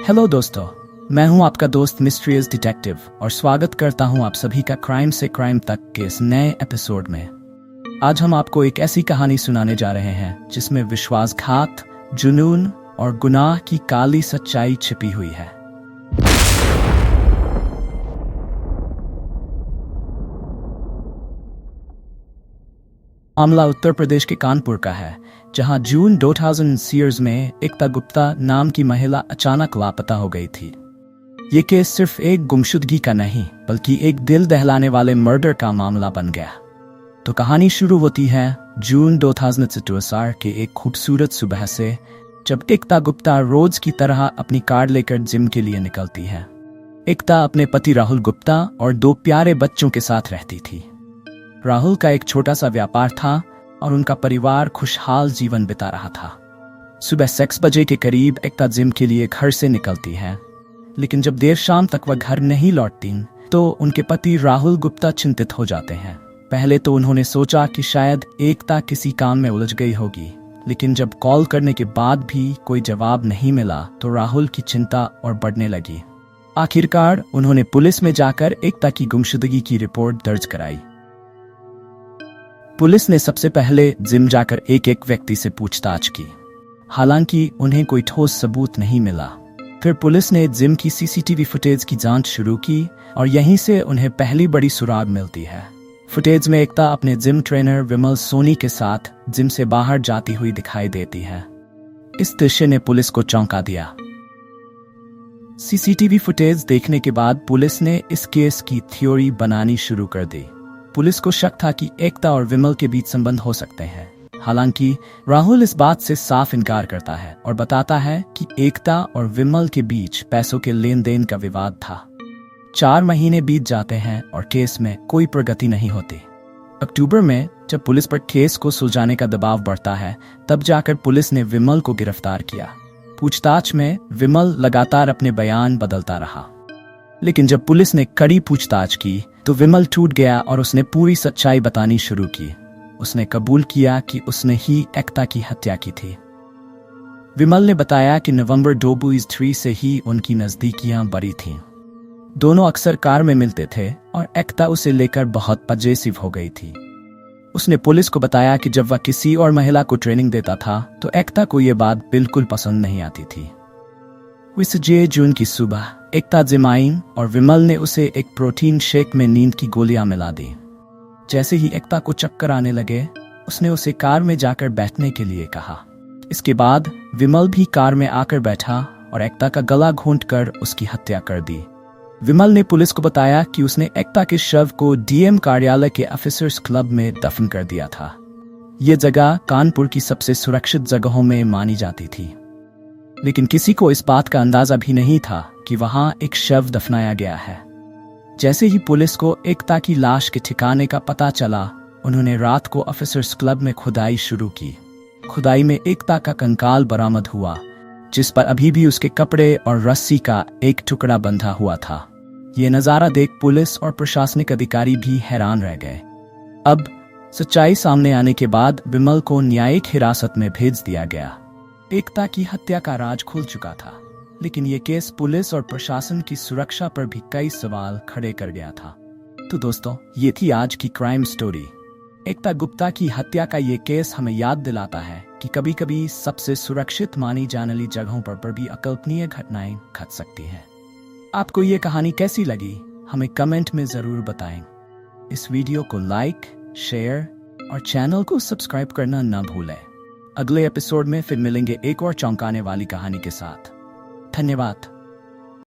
Hello दोस्तों, मैं हूं आपका दोस्त मिस्ट्रियस डिटेक्टिव और स्वागत करता हूं आप सभी का क्राइम से क्राइम तक के इस नए एपिसोड में। आज हम आपको एक ऐसी कहानी सुनाने जा रहे हैं जिसमें विश्वासघात, जुनून और गुनाह की काली सच्चाई छिपी हुई है। मामला उत्तर प्रदेश के कानपुर का है, जहां जून 2000 में एकता गुप्ता नाम की महिला अचानक लापता हो गई थी। ये केस सिर्फ एक गुमशुदगी का नहीं बल्कि एक दिल दहलाने वाले मर्डर का मामला बन गया। तो कहानी शुरू होती है जून 2000 के एक खूबसूरत सुबह से, जब एकता गुप्ता रोज की तरह अपनी कार लेकर जिम के लिए निकलती है। एकता अपने पति राहुल गुप्ता और 2 प्यारे बच्चों के साथ रहती थी। राहुल का एक छोटा सा व्यापार था और उनका परिवार खुशहाल जीवन बिता रहा था। सुबह 6 बजे के करीब एकता जिम के लिए घर से निकलती है, लेकिन जब देर शाम तक वह घर नहीं लौटती तो उनके पति राहुल गुप्ता चिंतित हो जाते हैं। पहले तो उन्होंने सोचा कि शायद एकता किसी काम में उलझ गई होगी, लेकिन जब कॉल करने के बाद भी कोई जवाब नहीं मिला तो राहुल की चिंता और बढ़ने लगी। आखिरकार उन्होंने पुलिस में जाकर एकता की गुमशुदगी की रिपोर्ट दर्ज कराई। पुलिस ने सबसे पहले जिम जाकर एक व्यक्ति से पूछताछ की, हालांकि उन्हें कोई ठोस सबूत नहीं मिला। फिर पुलिस ने जिम की सीसीटीवी फुटेज की जांच शुरू की और यहीं से उन्हें पहली बड़ी सुराग मिलती है। फुटेज में एकता अपने जिम ट्रेनर विमल सोनी के साथ जिम से बाहर जाती हुई दिखाई देती है। इस दृश्य ने पुलिस को चौंका दिया। सीसीटीवी फुटेज देखने के बाद पुलिस ने इस केस की थ्योरी बनानी शुरू कर दी। पुलिस को शक था कि एकता और विमल के बीच संबंध हो सकते हैं। हालांकि राहुल इस बात से साफ इनकार करता है और बताता है कि एकता और विमल के बीच पैसों के लेन देन का विवाद था। 4 महीने बीत जाते हैं और केस में कोई प्रगति नहीं होती। अक्टूबर में जब पुलिस पर केस को सुलझाने का दबाव बढ़ता है, तब जाकर पुलिस ने विमल को गिरफ्तार किया। पूछताछ में विमल लगातार अपने बयान बदलता रहा, लेकिन जब पुलिस ने कड़ी पूछताछ की तो विमल टूट गया और उसने पूरी सच्चाई बतानी शुरू की। उसने कबूल किया कि उसने ही एकता की हत्या की थी। विमल ने बताया कि नवंबर 2003 से ही उनकी नजदीकियां बढ़ी थीं। दोनों अक्सर कार में मिलते थे और एकता उसे लेकर बहुत पजेसिव हो गई थी। उसने पुलिस को बताया कि जब वह किसी और महिला को ट्रेनिंग देता था तो एकता को यह बात बिल्कुल पसंद नहीं आती थी। 20 जून की सुबह एकता जिम आई और विमल ने उसे एक प्रोटीन शेक में नींद की गोलियां मिला दी। जैसे ही एकता को चक्कर आने लगे, उसने उसे कार में जाकर बैठने के लिए कहा। इसके बाद विमल भी कार में आकर बैठा और एकता का गला घोंटकर उसकी हत्या कर दी। विमल ने पुलिस को बताया कि उसने एकता के शव को डीएम कार्यालय के ऑफिसर्स क्लब में दफन कर दिया था। ये जगह कानपुर की सबसे सुरक्षित जगहों में मानी जाती थी, लेकिन किसी को इस बात का अंदाजा भी नहीं था कि वहां एक शव दफनाया गया है। जैसे ही पुलिस को एकता की लाश के ठिकाने का पता चला, उन्होंने रात को ऑफिसर्स क्लब में खुदाई शुरू की। खुदाई में एकता का कंकाल बरामद हुआ, जिस पर अभी भी उसके कपड़े और रस्सी का एक टुकड़ा बंधा हुआ था। ये नजारा देख पुलिस और प्रशासनिक अधिकारी भी हैरान रह गए। अब सच्चाई सामने आने के बाद विमल को न्यायिक हिरासत में भेज दिया गया। एकता की हत्या का राज खुल चुका था, लेकिन ये केस पुलिस और प्रशासन की सुरक्षा पर भी कई सवाल खड़े कर गया था। तो दोस्तों, ये थी आज की क्राइम स्टोरी। एकता गुप्ता की हत्या का ये केस हमें याद दिलाता है कि कभी कभी सबसे सुरक्षित मानी जाने वाली जगहों पर भी अकल्पनीय घटनाएं घट सकती हैं। आपको ये कहानी कैसी लगी, हमें कमेंट में जरूर बताएं। इस वीडियो को लाइक, शेयर और चैनल को सब्सक्राइब करना न भूलें। अगले एपिसोड में फिर मिलेंगे एक और चौंकाने वाली कहानी के साथ। धन्यवाद।